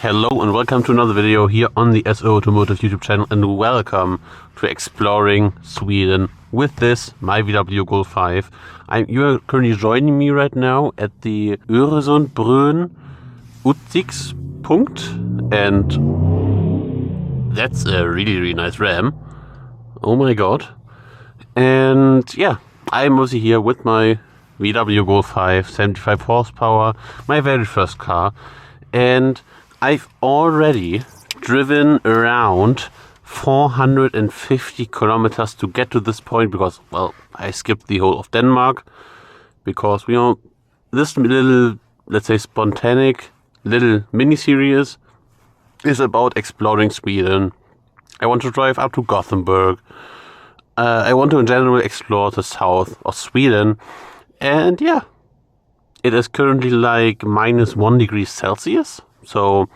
Hello and welcome to another video here on the SOAutomotive YouTube channel, and welcome to exploring Sweden with this my VW Golf 5. You are currently joining me right now at the Öresundbrön Utsiktspunkt, and that's a really nice ram. Oh my god. And yeah, I'm mostly here with my VW Golf 5, 75 horsepower, my very first car, and I've already driven around 450 kilometers to get to this point because, well, I skipped the whole of Denmark because, you know, this little, let's say, spontaneous little mini-series is about exploring Sweden. I want to drive up to Gothenburg. I want to in general explore the south of Sweden. And yeah, it is currently like -1 degree Celsius. So,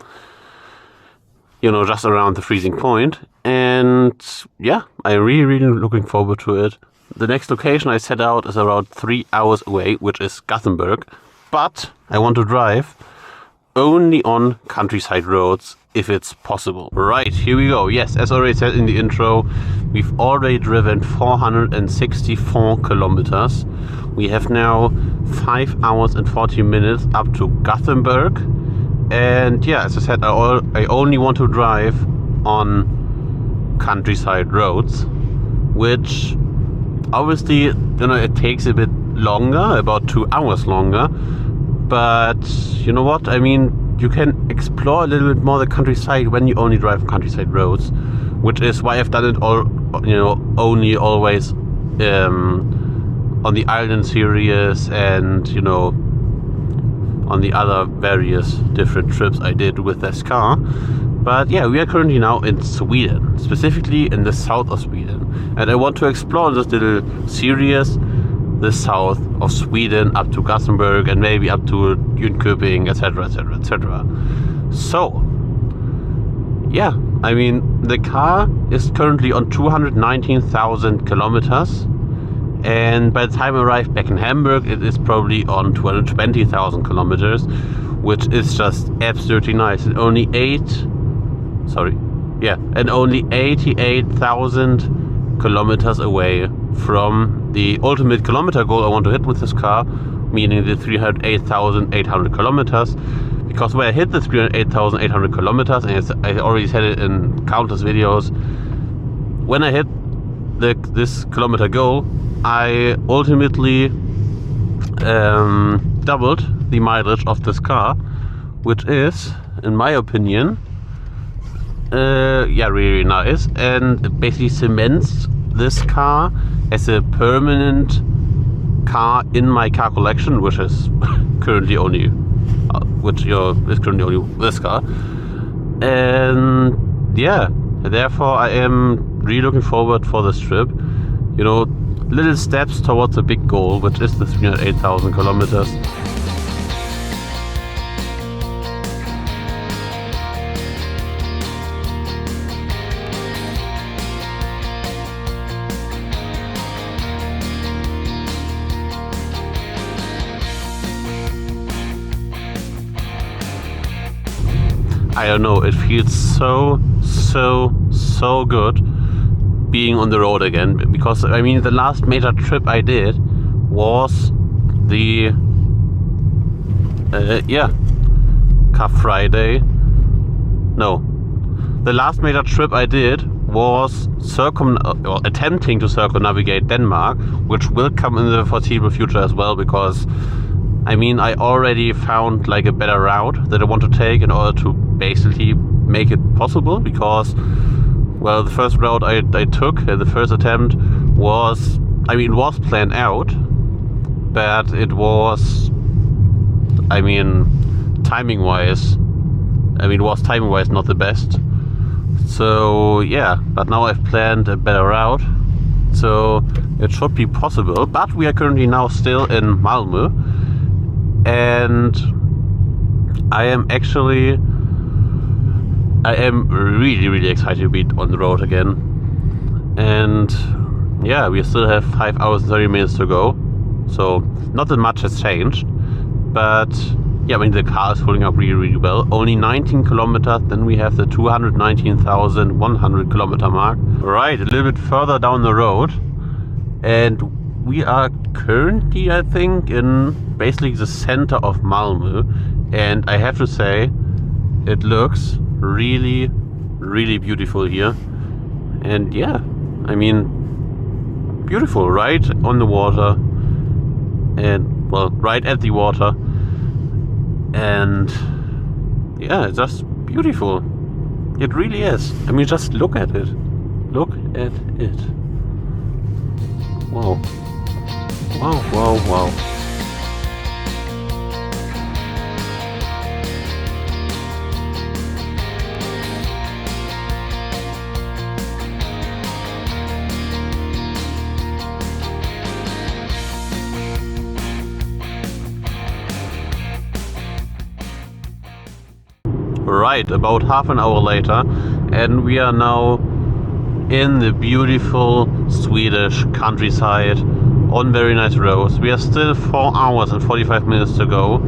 you know, just around the freezing point. And yeah, I'm really looking forward to it. The next location I set out is around 3 hours away, which is Gothenburg. But I want to drive only on countryside roads if it's possible. Right, here we go. Yes, as already said in the intro, we've already driven 464 kilometers. We have now 5 hours and 40 minutes up to Gothenburg. And yeah, as I said, I only want to drive on countryside roads, which obviously, you know, it takes a bit longer, about 2 hours longer. But you know what? I mean, you can explore a little bit more the countryside when you only drive on countryside roads, which is why I've done it all, you know, only always on the Island series and, you know, on the other various different trips I did with this car. But yeah, we are currently now in Sweden, specifically in the south of Sweden, and I want to explore this little series, the south of Sweden up to Gothenburg and maybe up to Jönköping, etc. So yeah, I mean, the car is currently on 219,000 kilometers. And by the time I arrive back in Hamburg, it is probably on 220,000 kilometers, which is just absolutely nice. And only 88,000 kilometers away from the ultimate kilometer goal I want to hit with this car, meaning the 308,800 kilometers. Because when I hit the 308,800 kilometers, and I already said it in countless videos, when I hit this kilometer goal, I ultimately doubled the mileage of this car, which is, in my opinion, yeah, really nice, and it basically cements this car as a permanent car in my car collection, which is currently only, this car. And yeah, therefore I am really looking forward for this trip. You know, little steps towards the big goal, which is the 308,000 kilometers. I don't know, it feels so good being on the road again, because I mean, the last major trip I did was the Car Friday. No, the last major trip I did was attempting to circumnavigate Denmark, which will come in the foreseeable future as well, because I mean, I already found like a better route that I want to take in order to basically make it possible, because, well, the first route I took, the first attempt was, I mean, it was planned out, but it was, I mean, timing-wise not the best. So yeah, but now I've planned a better route, so it should be possible. But we are currently now still in Malmö, and I am really excited to be on the road again. And yeah, we still have 5 hours and 30 minutes to go, so not that much has changed, but yeah, I mean, the car is holding up really well. Only 19 kilometers, then we have the 219,100 kilometer mark. Right, a little bit further down the road, and we are currently, I think, in basically the center of Malmö, and I have to say, it looks really beautiful here. And yeah, I mean, beautiful, right on the water, and well, right at the water, and yeah, it's just beautiful. It really is. I mean, just look at it. Look at it. Wow. Wow. Right, about half an hour later, and we are now in the beautiful Swedish countryside on very nice roads. We are still 4 hours and 45 minutes to go,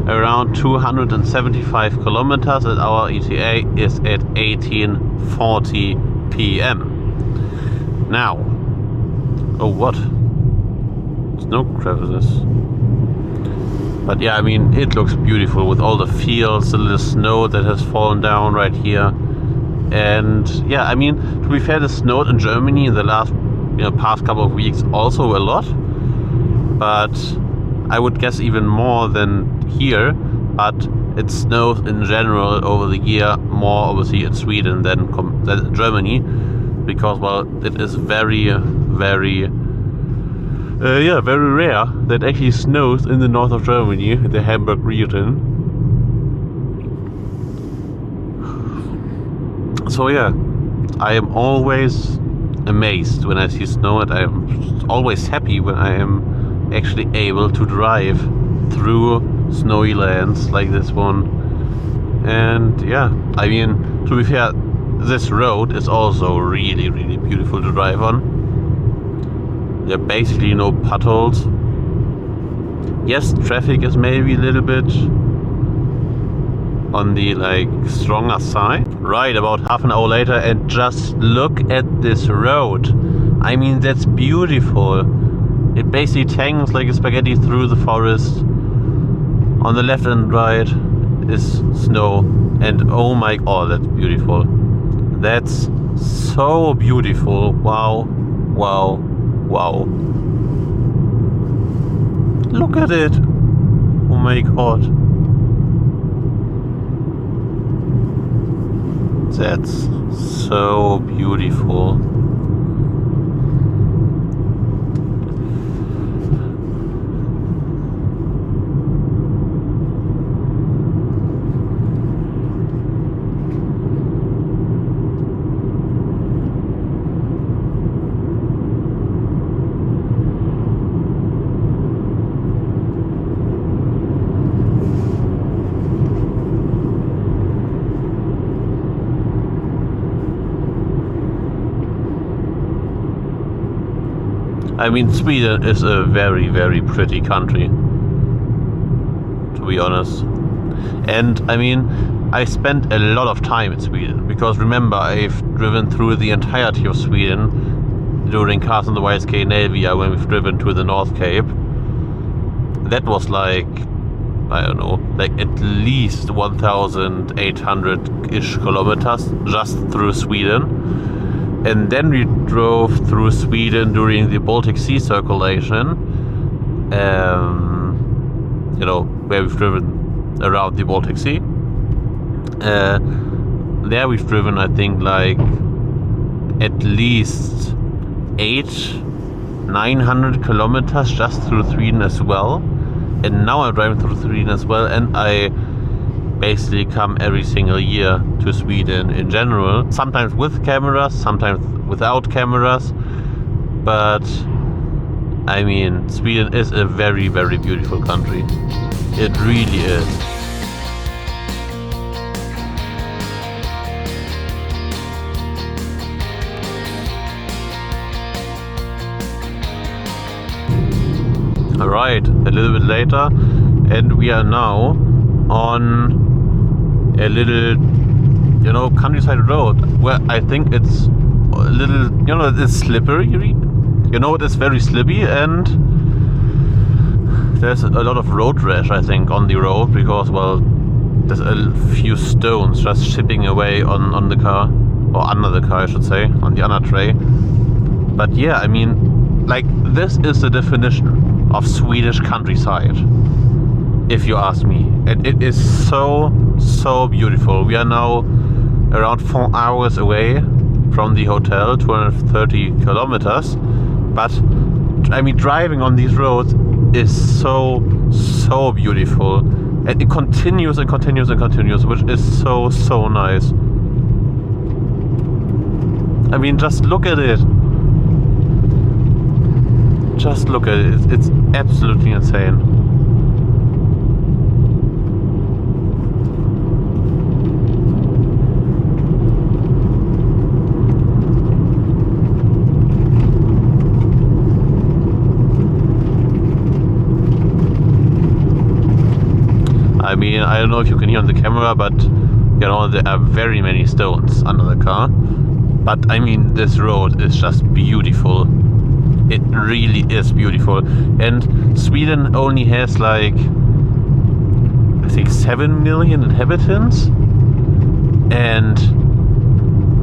around 275 kilometers, and our ETA is at 18:40 p.m. Now, oh, what? Snow crevices. But yeah, I mean, it looks beautiful with all the fields, the little snow that has fallen down right here. And yeah, I mean, to be fair, it snowed in Germany in the last, past couple of weeks also a lot. But I would guess even more than here. But it snows in general over the year more, obviously, in Sweden than in Germany. Because, well, it is very rare that actually snows in the north of Germany, the Hamburg region. So yeah, I am always amazed when I see snow, and I am always happy when I am actually able to drive through snowy lands like this one. And yeah, I mean, to be fair, this road is also really beautiful to drive on. There are basically no potholes. Yes, traffic is maybe a little bit on the stronger side. Right, about half an hour later, and just look at this road. I mean, that's beautiful. It basically tangs like a spaghetti through the forest. On the left and right is snow, and oh my god, that's beautiful. That's so beautiful. Wow. Look at it. Oh my god. That's so beautiful. I mean, Sweden is a very pretty country, to be honest. And I mean, I spent a lot of time in Sweden, because remember, I've driven through the entirety of Sweden during Cars on the Wide Scandinavia when we've driven to the North Cape. That was I don't know, at least 1,800-ish kilometers just through Sweden. And then we drove through Sweden during the Baltic Sea circulation, where we've driven around the Baltic Sea. There we've driven, I think, at least 800-900 kilometers just through Sweden as well. And now I'm driving through Sweden as well, and I basically come every single year to Sweden in general, sometimes with cameras, sometimes without cameras, but I mean, Sweden is a very beautiful country. It really is. Alright, a little bit later, and we are now on a little, you know, countryside road where I think it's a little, you know, it's slippery. You know, it is very slippy, and there's a lot of road rash, I think, on the road because, well, there's a few stones just chipping away on the car, or under the car, I should say, on the under tray. But yeah, I mean, like, this is the definition of Swedish countryside, if you ask me. And it is so beautiful. We are now around 4 hours away from the hotel, 230 kilometers. But I mean, driving on these roads is so beautiful, and it continues and continues and continues, which is so nice. I mean, just look at it. Just look at it. It's absolutely insane. I mean, I don't know if you can hear on the camera, but you know, there are very many stones under the car. But I mean, this road is just beautiful. It really is beautiful. And Sweden only has like, I think 7 million inhabitants. And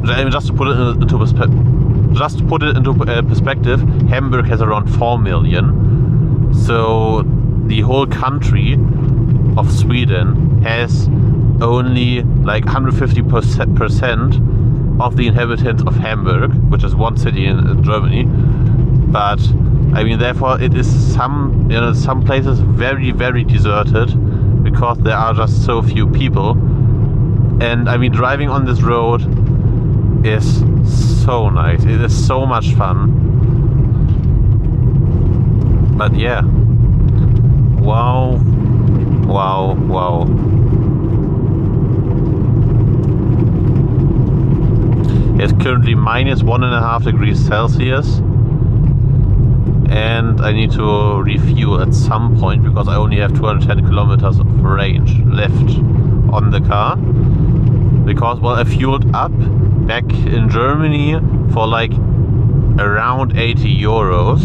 I mean, just to put it into perspective, Hamburg has around 4 million. So the whole country of Sweden has only like 150% of the inhabitants of Hamburg, which is one city in Germany. But I mean, therefore, it is some places very deserted because there are just so few people. And I mean, driving on this road is so nice. It is so much fun. But yeah, wow. It's currently minus 1.5 degrees Celsius, and I need to refuel at some point because I only have 210 kilometers of range left on the car. Because, well, I fueled up back in Germany for like around 80 euros.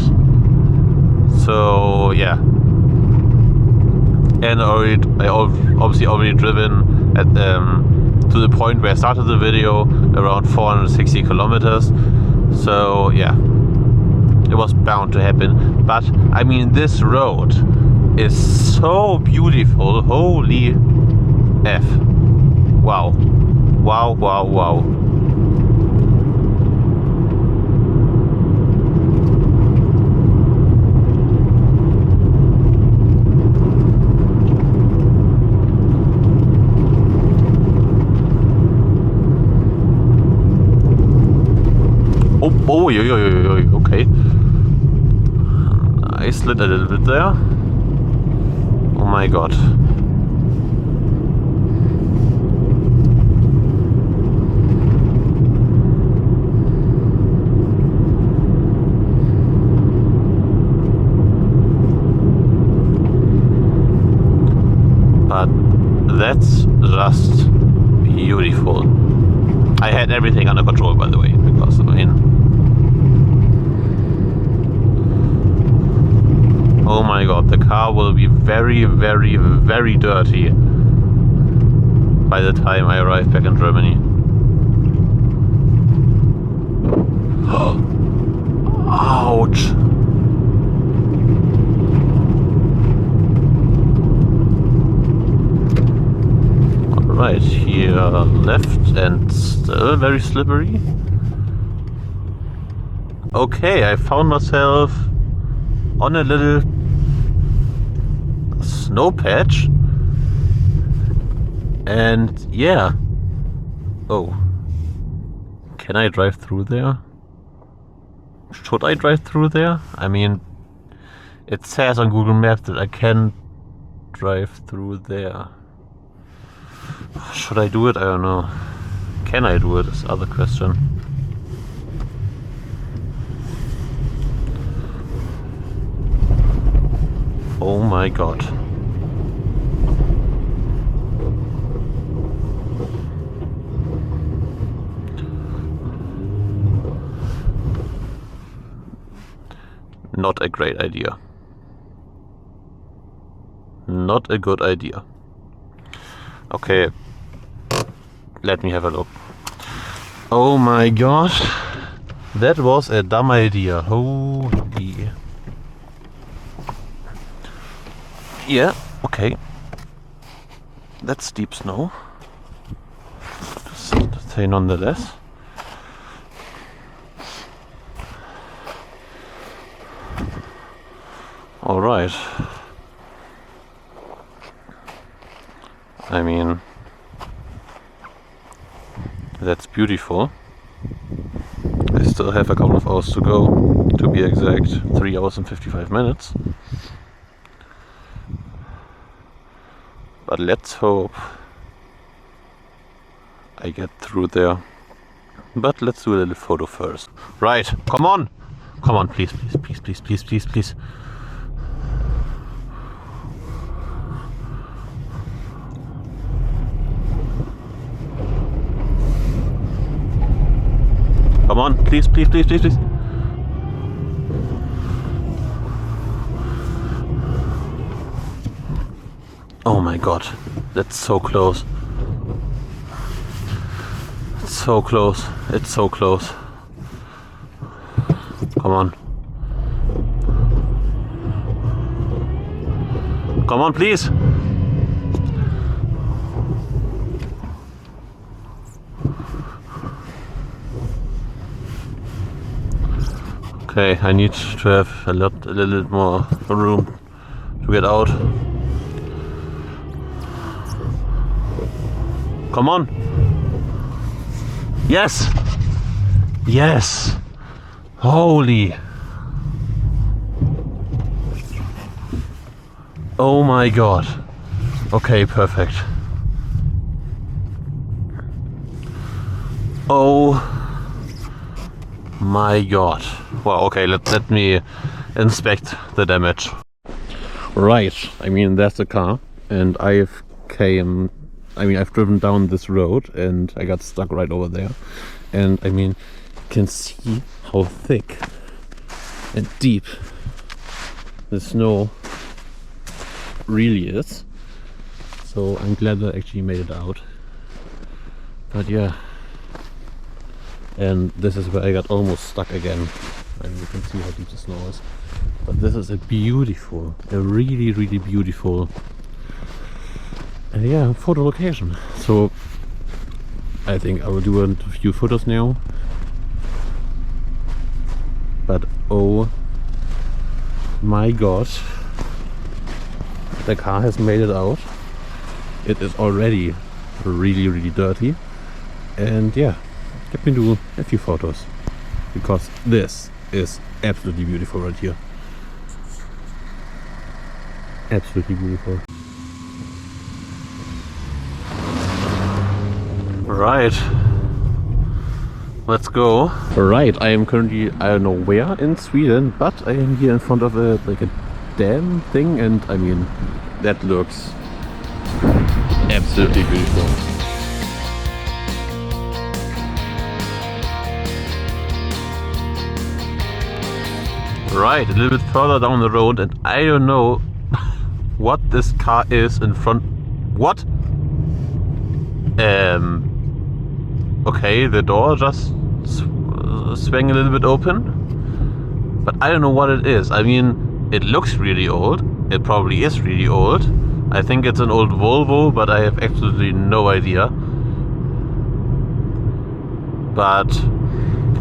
So yeah. And I obviously already driven at to the point where I started the video, around 460 kilometers. So yeah, it was bound to happen. But I mean, this road is so beautiful. Holy F. Wow. Oh, okay. I slid a little bit there. Oh my god. But that's just beautiful. I had everything under control, by the way, because I mean, oh my god, the car will be very dirty by the time I arrive back in Germany. Ouch! Alright, here left and still very slippery. Okay, I found myself on a little snow patch, and yeah. Oh, can I drive through there? Should I drive through there? I mean, it says on Google Maps that I can drive through there. Should I do it? I don't know. Can I do it is the other question. Oh my god. Not a great idea. Not a good idea. Okay, let me have a look. Oh my gosh, that was a dumb idea. Holy. Yeah, okay. That's deep snow. To say nonetheless. All right. I mean, that's beautiful. I still have a couple of hours to go, to be exact, 3 hours and 55 minutes. But let's hope I get through there. But let's do a little photo first. Right, come on! Come on, please, please, please, please, please, please, please. Come on, please, please, please, please, please. Oh my god, that's so close. It's so close, it's so close. Come on. Come on, please. Okay, I need to have a little bit more room to get out. Come on. Yes. Yes. Holy. Oh my god. Okay, perfect. Oh my god. Well, okay, let me inspect the damage. Right, I mean, that's the car, and I've driven down this road and I got stuck right over there. And I mean, you can see how thick and deep the snow really is. So I'm glad that I actually made it out. But yeah. And this is where I got almost stuck again. And you can see how deep the snow is. But this is a really, really beautiful photo location. So I think I will do a few photos now. But oh my god, the car has made it out. It is already really, really dirty. And yeah, let me do a few photos, because this is absolutely beautiful right here. Absolutely beautiful. Right, let's go. Right, I am currently, I don't know where in Sweden, but I am here in front of a dam thing, and I mean, that looks absolutely beautiful. Right, a little bit further down the road, and I don't know what this car is in front. What? Okay, the door just swung a little bit open, but I don't know what it is. I mean, it looks really old. It probably is really old. I think it's an old Volvo, but I have absolutely no idea. But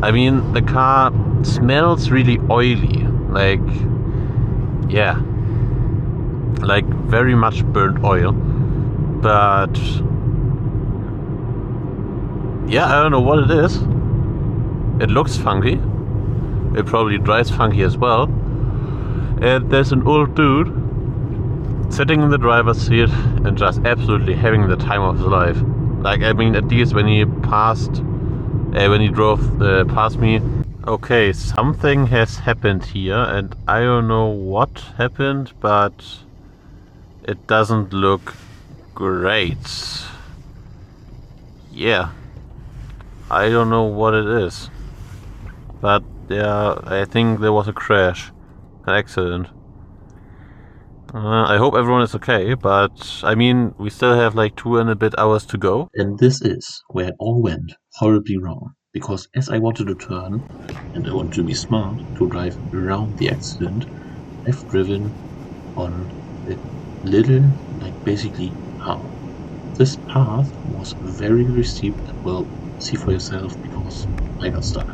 I mean, the car smells really oily, like, yeah, like very much burnt oil. But yeah, I don't know what it is. It looks funky. It probably drives funky as well. And there's an old dude sitting in the driver's seat and just absolutely having the time of his life. Like, I mean, at least when he drove past me. Okay, something has happened here, and I don't know what happened, but it doesn't look great. Yeah, I don't know what it is, but yeah, I think there was a crash. an accident. I hope everyone is okay, but I mean, we still have like 2 and a bit hours to go. And this is where it all went horribly wrong, because as I wanted to turn, and I want to be smart to drive around the accident, I've driven on a little, like basically path. This path was very, very steep, and well, see for yourself, because I got stuck.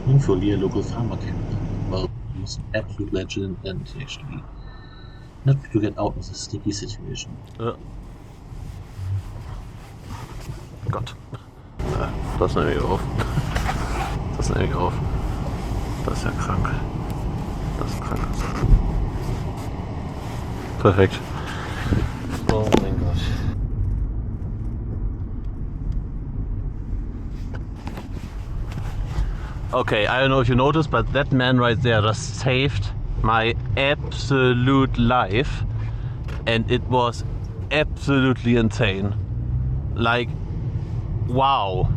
Thankfully, a local farmer came in. Well, he was an absolute legend, and he actually not to get out of this sticky situation. Gott. Das nehme ich auf. Das nehme ich auf. Das ist ja krank. Das ist krank. Perfekt. Oh mein Gott. Okay, I don't know if you noticed, but that man right there just saved my absolute life, and it was absolutely insane. Like, wow.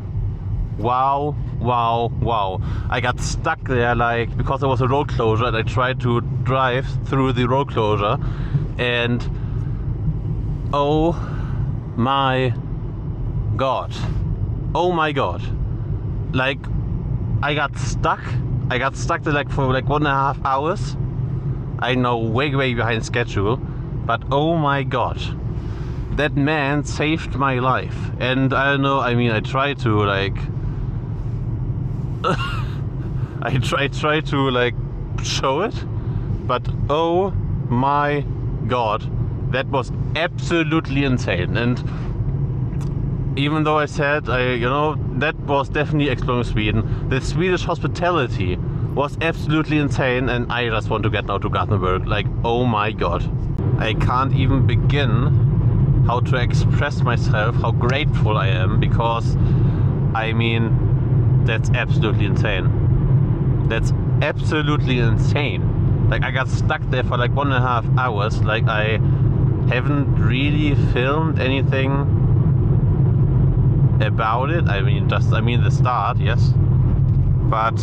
Wow, wow, wow. I got stuck there, like, because there was a road closure, and I tried to drive through the road closure, and oh my god. Oh my god. Like, I got stuck there like for like 1.5 hours. I know, way behind schedule, but oh my god. That man saved my life. And I don't know, I mean, I tried to like I tried to like show it, but oh my god, that was absolutely insane. And even though I said, that was definitely exploring Sweden, the Swedish hospitality was absolutely insane, and I just want to get now to Gothenburg. Like, oh my god. I can't even begin how to express myself, how grateful I am, because, I mean, that's absolutely insane. That's absolutely insane. Like, I got stuck there for like 1.5 hours. Like, I haven't really filmed anything about it. I mean, the start, yes, but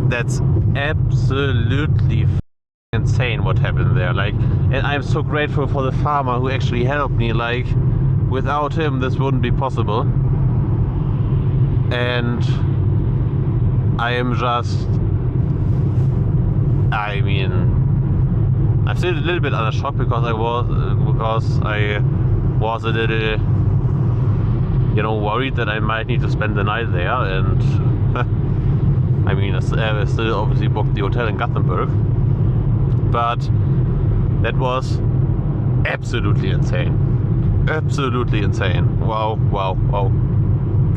that's absolutely insane what happened there. Like, and I'm so grateful for the farmer who actually helped me. Like, without him this wouldn't be possible. And I am just, I mean, I'm still a little bit under shock because I was a little, worried that I might need to spend the night there, and I mean, I still obviously booked the hotel in Gothenburg, but that was absolutely insane. Absolutely insane. Wow, wow, wow.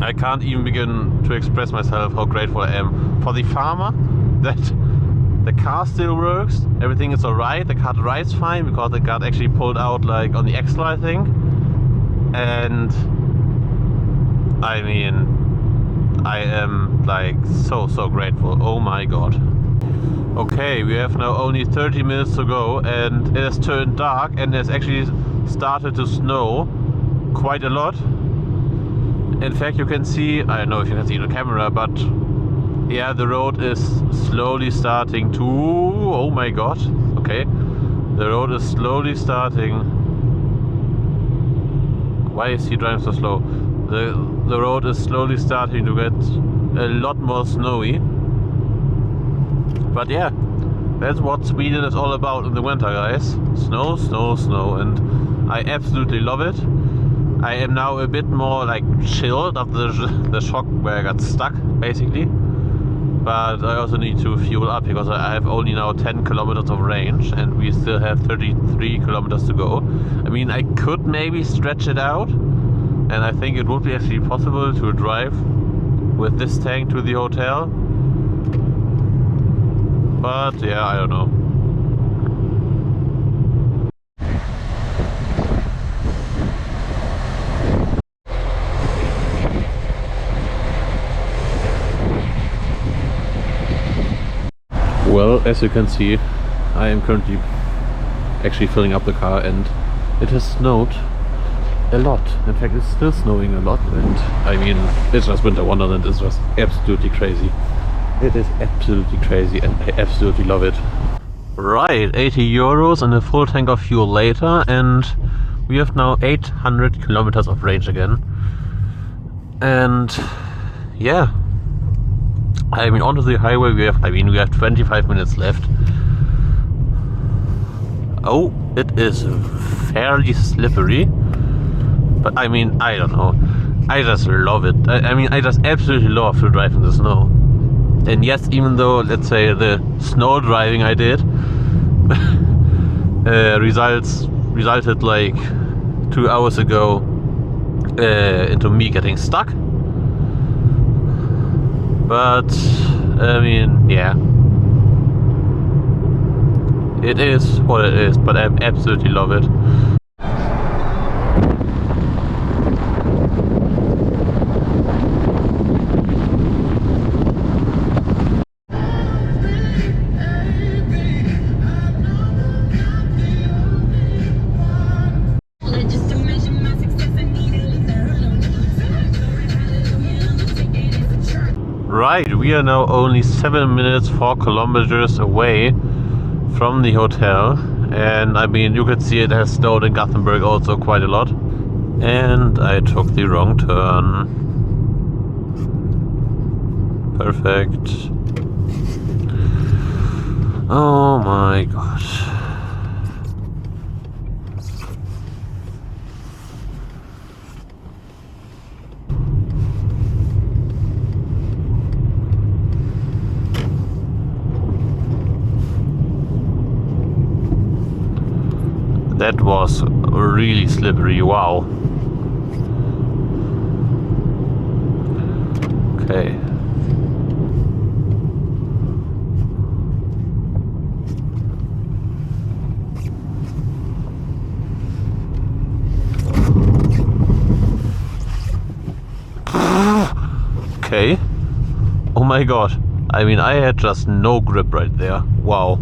I can't even begin to express myself how grateful I am for the farmer, that the car still works, everything is alright, the car drives fine because the car actually pulled out like on the axle, I think, and I mean, I am like so grateful. Oh my god. Okay, we have now only 30 minutes to go, and it has turned dark, and it's actually started to snow quite a lot. In fact, you can see, I don't know if you can see the camera, but yeah, the road is slowly starting to, oh my god, okay, the road is slowly starting. Why is he driving so slow? The road is slowly starting to get a lot more snowy. But yeah, that's what Sweden is all about in the winter, guys. Snow, snow, snow, and I absolutely love it. I am now a bit more like chilled after the shock where I got stuck, basically. But I also need to fuel up because I have only now 10 kilometers of range, and we still have 33 kilometers to go. I mean, I could maybe stretch it out, and I think it would be actually possible to drive with this tank to the hotel. But yeah, I don't know. Well, as you can see, I am currently actually filling up the car, and it has snowed a lot. In fact, it's still snowing a lot, and I mean, it's just Winter Wonderland is just absolutely crazy. It is absolutely crazy, and I absolutely love it. Right, 80 euros and a full tank of fuel later, and we have now 800 kilometers of range again. And yeah, I mean, onto the highway we have 25 minutes left. Oh, it is fairly slippery, but I mean, I don't know, I just love it. I mean, I just absolutely love to drive in the snow. And yes, even though, let's say, the snow driving I did resulted like 2 hours ago into me getting stuck. But I mean, yeah, it is what it is, but I absolutely love it. Right, we are now only 7 minutes, 4 kilometers away from the hotel, and I mean, you could see it has snowed in Gothenburg also quite a lot, and I took the wrong turn. Perfect. Oh my gosh. That was really slippery, wow. Okay. Okay. Oh my god. I mean, I had just no grip right there. Wow.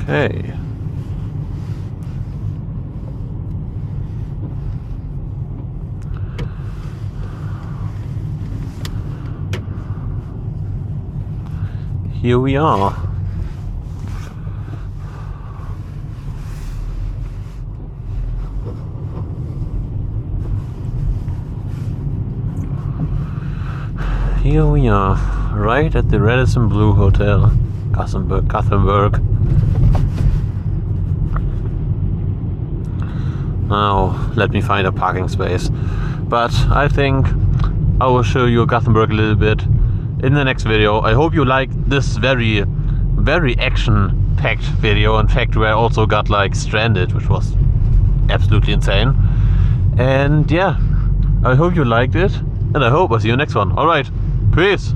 Okay. Here we are. Here we are, right at the Radisson Blu Hotel, Gothenburg. Now, let me find a parking space. But I think I will show you Gothenburg a little bit in the next video. I hope you like this very, very action-packed video. In fact, where I also got like stranded, which was absolutely insane. And yeah, I hope you liked it, and I hope I'll see you next one. Alright, peace!